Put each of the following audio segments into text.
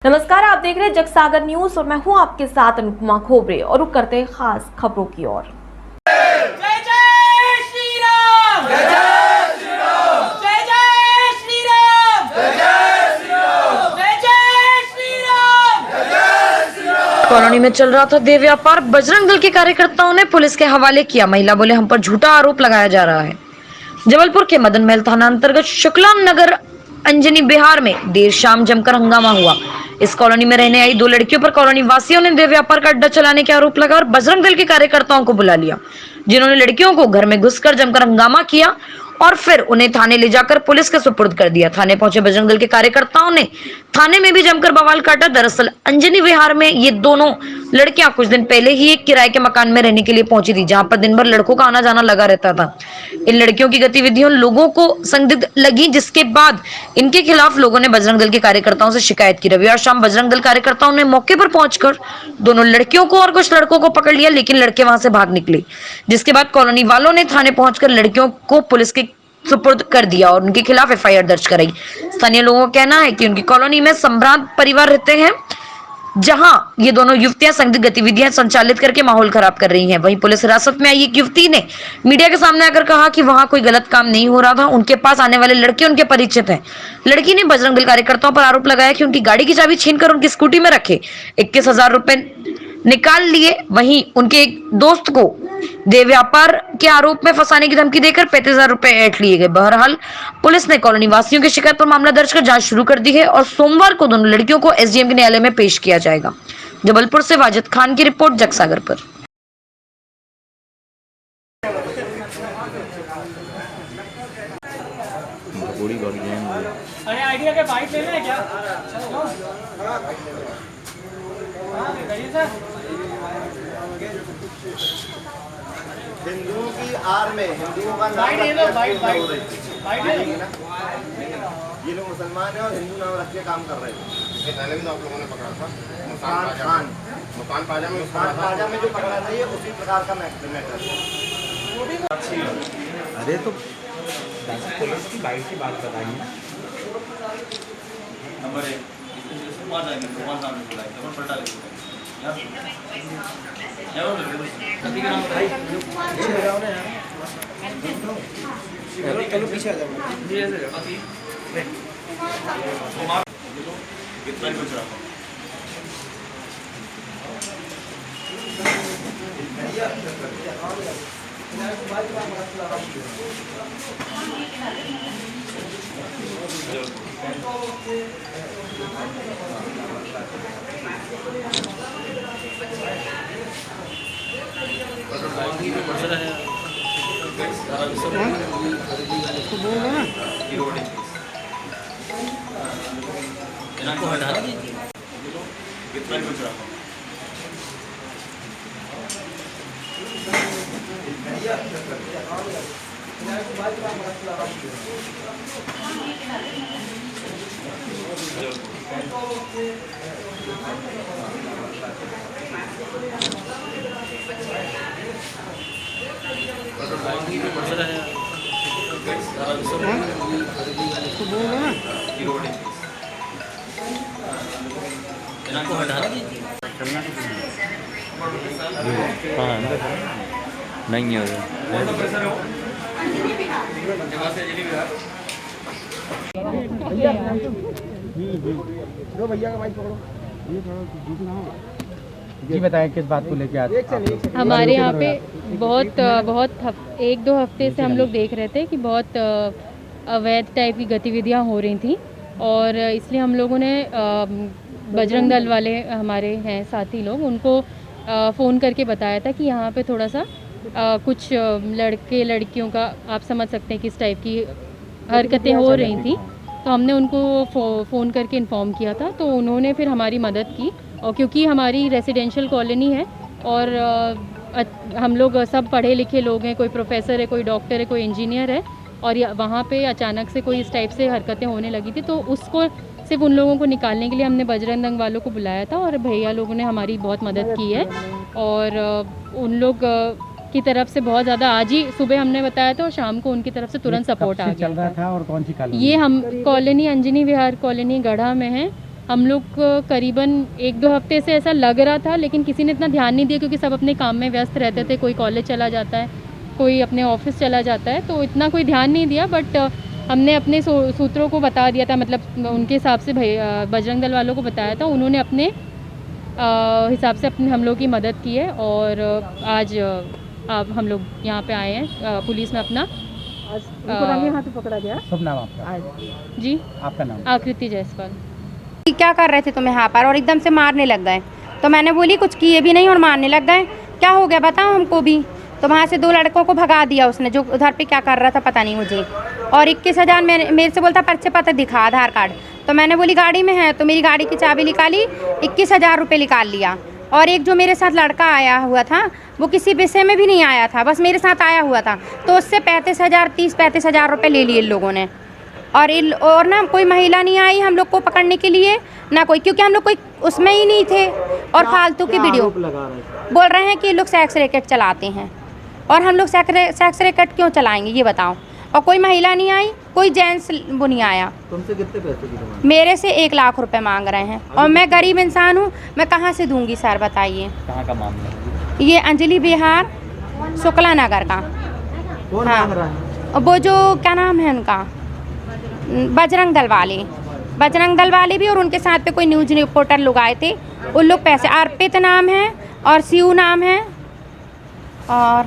नमस्कार, आप देख रहे हैं जगसागर न्यूज और मैं हूं आपके साथ अनुपमा खोबरे और रुक करते हैं खास खबरों की ओर। जय जय श्री राम, जय जय श्री राम, जय जय श्री राम, जय जय श्री राम, जय जय श्री राम, जय जय श्री राम। कॉलोनी में चल रहा था देह व्यापार। बजरंग दल के कार्यकर्ताओं ने पुलिस के हवाले किया। महिला बोले हम पर झूठा आरोप लगाया जा रहा है। जबलपुर के मदन महल थाना अंतर्गत शुक्ला नगर अंजनी बिहार में देर शाम जमकर हंगामा हुआ। इस कॉलोनी में रहने आई दो लड़कियों पर कॉलोनी वासियों ने देह व्यापार का अड्डा चलाने के आरोप लगाया और बजरंग दल के कार्यकर्ताओं को बुला लिया, जिन्होंने लड़कियों को घर में घुसकर जमकर हंगामा किया और फिर उन्हें थाने ले जाकर पुलिस के सुपुर्द कर दिया। थाने पहुंचे बजरंग दल के कार्यकर्ताओं ने थाने में भी जमकर बवाल काटा। दरअसल अंजनी विहार में ये दोनों लड़कियां कुछ दिन पहले ही एक किराए के मकान में रहने के लिए पहुंची थी, जहां पर दिन भर लड़कों का आना जाना लगा रहता था। इन लड़कियों की गतिविधियों लोगों को संदिग्ध लगी, जिसके बाद इनके खिलाफ लोगों ने बजरंग दल के कार्यकर्ताओं से शिकायत की। रविवार शाम बजरंग दल कार्यकर्ताओं ने मौके पर पहुंचकर दोनों लड़कियों को और कुछ लड़कों को पकड़ लिया, लेकिन लड़के वहां से भाग निकले, जिसके बाद कॉलोनी वालों ने थाने पहुंचकर लड़कियों को पुलिस के सुपुर्द कर दिया और उनके खिलाफ एफआईआर दर्ज कराई। स्थानीय लोगों का कहना है कि उनकी कॉलोनी में संभ्रांत परिवार रहते हैं, जहां ये दोनों युवतियां संदिग्ध गतिविधियां संचालित करके माहौल खराब कर रही हैं। वहीं पुलिस हिरासत में आई एक युवती ने मीडिया के सामने आकर कहा कि वहां कोई गलत काम नहीं हो रहा था, उनके पास आने वाले लड़के उनके परिचित हैं। लड़की ने बजरंग दल कार्यकर्ताओं पर आरोप लगाया कि उनकी गाड़ी की चाबी छीनकर उनकी स्कूटी में रखे 21,000 रुपए निकाल लिए। वहीं उनके एक दोस्त को देह व्यापार के आरोप में फंसाने की धमकी देकर 35,000 रुपए ऐंठ लिए गए। बहरहाल पुलिस ने कॉलोनी वासियों की शिकायत पर मामला दर्ज कर जांच शुरू कर दी है और सोमवार को दोनों लड़कियों को एसडीएम के न्यायालय में पेश किया जाएगा। जबलपुर से वाजिद खान की रिपोर्ट, जगसागर पर। अरे आइडिया के बाइक लेना है क्या? कहिए सर। हिंदुओं की आड़ में हिंदुओं का नाम बाइक ले लो, बाइक बाइक बाइक ले लो। ये लोग मुसलमान हैं और हिंदू नाम रख के काम कर रहे हैं। इससे पहले भी तो आप लोगों ने पकड़ा था मुस्कान पाजा में जो पकड़ा था, ये उसी प्रकार का मैटर। अरे तो पुलिस की बाइक की बात बताइए। नंबर 1 चलो पीछे आ जाओ। कितना कुछ रखो तो बोल दो ना। इनको हटा दीजिए। कितना कुछ रखो तो बोल दो ना। इनको हटा दीजिए। नहीं है दो भैया का बाइक पकड़ो। जी बताएं किस बात को लेके आते हैं? हमारे यहाँ पे बहुत 1-2 हफ्ते से हम लोग देख रहे थे कि बहुत अवैध टाइप की गतिविधियाँ हो रही थी और इसलिए हम लोगों ने बजरंग दल वाले हमारे हैं साथी लोग, उनको फ़ोन करके बताया था कि यहाँ पे थोड़ा सा कुछ लड़के लड़कियों का आप समझ सकते हैं किस टाइप की हरकतें हो रही थी। तो हमने उनको फ़ोन करके इन्फॉर्म किया था, तो उन्होंने फिर हमारी मदद की। और क्योंकि हमारी रेसिडेंशियल कॉलोनी है और हम लोग सब पढ़े लिखे लोग हैं, कोई प्रोफेसर है, कोई डॉक्टर है, कोई इंजीनियर है, और वहाँ पे अचानक से कोई इस टाइप से हरकतें होने लगी थी, तो उसको सिर्फ उन लोगों को निकालने के लिए हमने बजरंग दल वालों को बुलाया था और भैया लोगों ने हमारी बहुत मदद की है। और उन लोग की तरफ से बहुत ज़्यादा, आज ही सुबह हमने बताया था और शाम को उनकी तरफ से तुरंत सपोर्ट आ गया चल रहा था। और कौन सी कॉलोनी? ये हम कॉलोनी अंजनी विहार कॉलोनी गढ़ा में है हम लोग करीबन 1-2 हफ्ते से ऐसा लग रहा था, लेकिन किसी ने इतना ध्यान नहीं दिया क्योंकि सब अपने काम में व्यस्त रहते थे। कोई कॉलेज चला जाता है, कोई अपने ऑफिस चला जाता है, तो इतना कोई ध्यान नहीं दिया। बट हमने अपने सूत्रों को बता दिया था, मतलब उनके हिसाब से बजरंग दल वालों को बताया था। उन्होंने अपने हिसाब से हम लोग की मदद की है और आज हम लोग यहाँ पे आए हैं। पुलिस में अपना हाथ पकड़ा गया। सब नाम आपका? जी, आपका नाम? आकृति जायसवाल। क्या कर रहे थे तुम यहाँ पर और एकदम से मारने लग गए। तो मैंने बोली कुछ किए भी नहीं और मारने लग गए, क्या हो गया बताओ हमको भी। तो वहाँ से 2 लड़कों को भगा दिया उसने, जो उधर पे क्या कर रहा था पता नहीं मुझे। और 21,000 मेरे से बोलता पर्चे पता दिखा, आधार कार्ड। तो मैंने बोली गाड़ी में है, तो मेरी गाड़ी की चाबी निकाली, 21,000 रुपये निकाल लिया। और एक जो मेरे साथ लड़का आया हुआ था वो किसी विषय में भी नहीं आया था, बस मेरे साथ आया हुआ था, तो उससे 35,000 रुपये ले लिए इन लोगों ने। और ना कोई महिला नहीं आई हम लोग को पकड़ने के लिए, ना कोई, क्योंकि हम लोग कोई उसमें ही नहीं थे। और फालतू की वीडियो बोल रहे हैं कि लोग सेक्स रैकेट चलाते हैं, और हम लोग सेक्स रैकेट क्यों चलाएंगे ये बताओ। और कोई महिला नहीं आई, कोई जेंट्स वो नहीं आया। तुमसे कितने पैसे की डिमांड? मेरे से 1 लाख रुपए मांग रहे हैं, और मैं गरीब इंसान हूँ, मैं कहाँ से दूंगी सर बताइए। कहाँ का मामला है? ये अंजलि बिहार शुक्ला नगर का। कौन हाँ, मांग रहा है? वो जो क्या नाम है उनका, बजरंग दल वाले भी, और उनके साथ पे कोई न्यूज़ रिपोर्टर लोग आए थे। उन लोग पैसे, अर्पित नाम है और शिव नाम है, और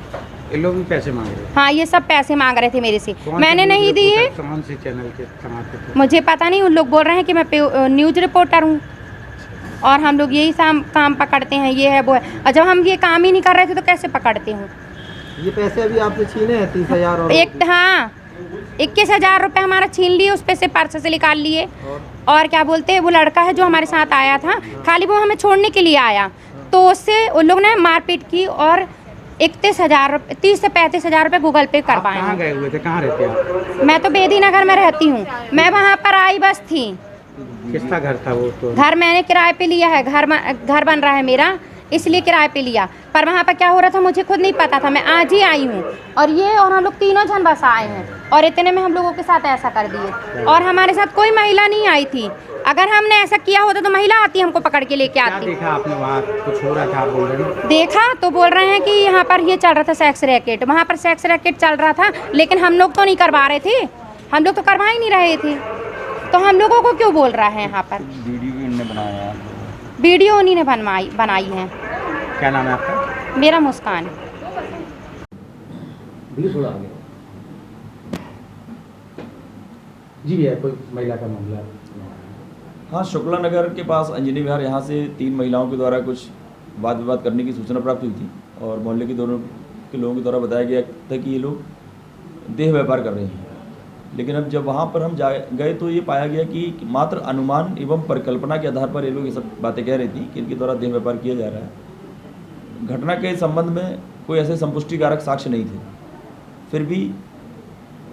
ये लोग भी पैसे मांग रहे हैं। हाँ ये सब पैसे मांग रहे थे मेरे से, मैंने नहीं दिए। कौन से चैनल के समाज के? मुझे पता नहीं, उन लोग बोल रहे हैं कि मैं न्यूज़ रिपोर्टर हूँ और हम लोग यही काम पकड़ते हैं, ये है वो है। और जब हम ये काम ही नहीं कर रहे थे तो कैसे पकड़ते हूँ। ये पैसे अभी आपसे छीने हैं 30,000 और एक, हाँ 21,000 रुपये हमारा छीन लिए, उस पे से पर्स से निकाल लिए। और क्या बोलते हैं, वो लड़का है जो हमारे साथ आया था, खाली वो हमें छोड़ने के लिए आया, तो उससे उन लोग ने मारपीट की और 30 से 35,000 रुपये गूगल पे कर पाए। कहाँ गए हुए थे, कहाँ रहते हैं? मैं तो बेदी नगर में रहती हूँ, मैं वहाँ पर आई बस थी। किसका घर था वो? तो घर मैंने किराए पे लिया है, घर बन रहा है मेरा, इसलिए किराए पे लिया। पर वहाँ पर क्या हो रहा था मुझे खुद नहीं पता था, मैं आज ही आई हूँ। और ये और हम लोग तीनों जन बस आए हैं, और इतने में हम लोगों के साथ ऐसा कर दिए। और हमारे साथ कोई महिला नहीं आई थी, अगर हमने ऐसा किया होता तो महिला आती, हमको पकड़ के लेके क्या आती। देखा आपने? वहाँ कुछ हो रहा था आप बोल रहे हैं? देखा तो बोल रहे हैं कि यहाँ पर ये चल रहा था सेक्स रैकेट, वहाँ पर सेक्स रैकेट चल रहा था, लेकिन हम लोग तो नहीं करवा रहे थे, हम लोग तो करवा ही नहीं रहे थे, तो हम लोगों को क्यों बोल रहा है यहाँ पर। वीडियो इनने बनाया? वीडियो उन्हीं ने बनाई है। क्या नाम है आपका? मेरा मुस्कान। जी भैया, कोई महिला का मामला? हाँ, शुक्ला नगर के पास अंजनी विहार यहाँ से 3 महिलाओं के द्वारा कुछ वाद विवाद करने की सूचना प्राप्त हुई थी, और मोहल्ले के दोनों के लोगों के द्वारा बताया गया था कि ये लोग देह व्यापार कर रहे हैं। लेकिन अब जब वहाँ पर हम गए तो ये पाया गया कि मात्र अनुमान एवं परिकल्पना के आधार पर ये लोग ये सब बातें कह रही थी कि इनके द्वारा देह व्यापार किया जा रहा है। घटना के संबंध में कोई ऐसे संपुष्टिकारक साक्ष्य नहीं थे। फिर भी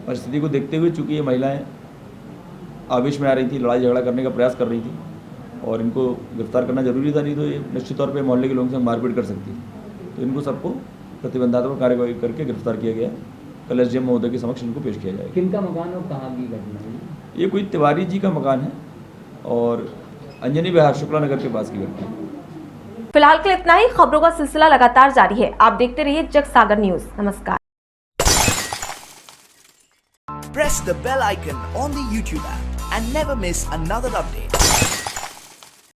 परिस्थिति को देखते हुए, चूँकि ये महिलाएँ आवेश में आ रही थी, लड़ाई झगड़ा करने का प्रयास कर रही थी, और इनको गिरफ्तार करना जरूरी था, नहीं तो ये निश्चित तौर पे मोहल्ले के लोगों से मारपीट कर सकती थी। तो इनको सबको प्रतिबंधात्मक कार्रवाई करके गिरफ्तार किया गया। कल एसडीएम महोदय के समक्ष इनको पेश किया जाएगा। किनका मकान और कहाँ की घटना है? ये कोई तिवारी जी का मकान है और अंजनी विहार शुक्ला नगर के पास की घटना है। फिलहाल के लिए इतना ही। खबरों का सिलसिला लगातार जारी है, आप देखते रहिए जग सागर न्यूज। नमस्कार। Press the bell icon on the YouTube app and never miss another update.